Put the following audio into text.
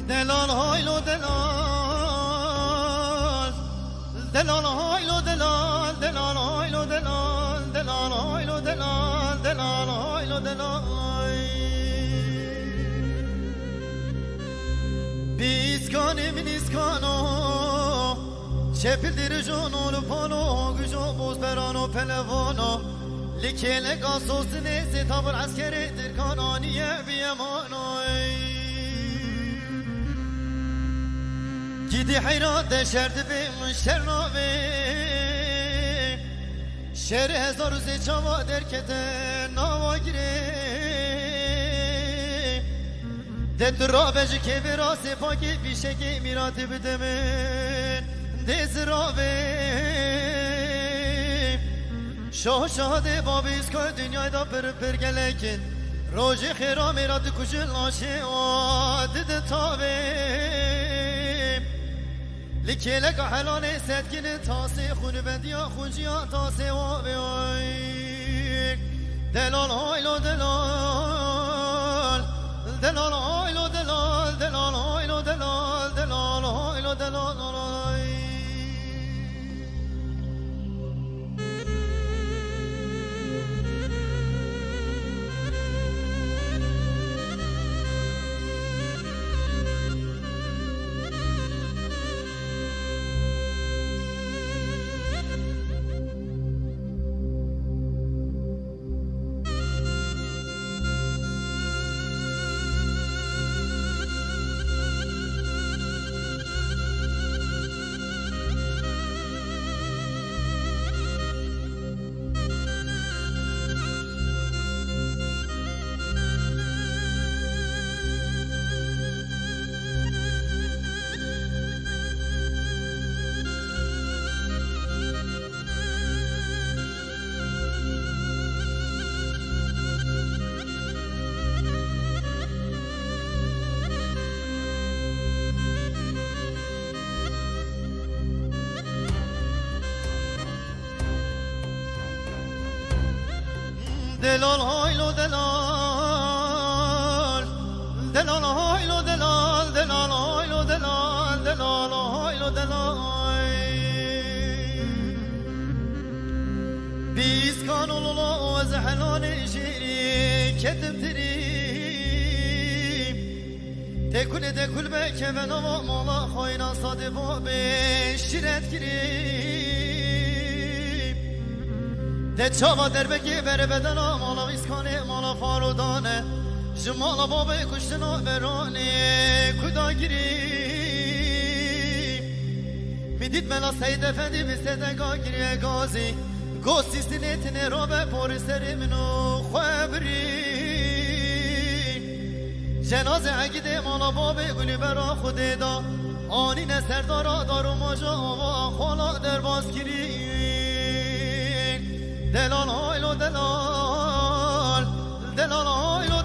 دلال هایلو دلال دلال هایلو دلال دلال هایلو دلال دلال هایلو دلال دلال هایلو دلال بیسکانی منیسکانو چپل دیر جانو پانو گجو بوز برانو پلوانو لکل قاسوس نیزی تابر عسکری درکانانیه بیمانوی گیدی حیرات شرد بیم شرناوی شهر هزار روزی چاوا درکته ناوا گیری دت رابج که براسی پاکی بیشکی میراتی بدمین دیز راوی شاه شاده بابیز که دنیای دا پر گلکن روژی خیرا میرات کشل آشه آدد تاوی لکلک حلانه ستگین تاسه خون بندیا خونجیا تاسه وابی دلال هایلو دلال دلال هایلو دلال دلال هایلو دلال دلال هایلو دلال دلال هایلو دلال دلال هایلو دلال دلال هایلو دلال دلال هایلو دلال بیز کانولا و زحلان شیری کتم تریم تکل بکه و نوا مالا خوینا ساده با بشیرت ده چاوا در بگی بره بدنا مالا ویسکانه مالا فارودانه جمالا بابا کشتنا برانه کدا گیری میدید ملا سید افندی بستدگا گیری گازی گوستی سنتنه رو به پور سر منو خبری جنازه اگیده مالا بابا گلی برا خوده دا آنین سردارا دارو ماجا آوا خالا در باز گیری دلال هایلو دلال دلال هایلو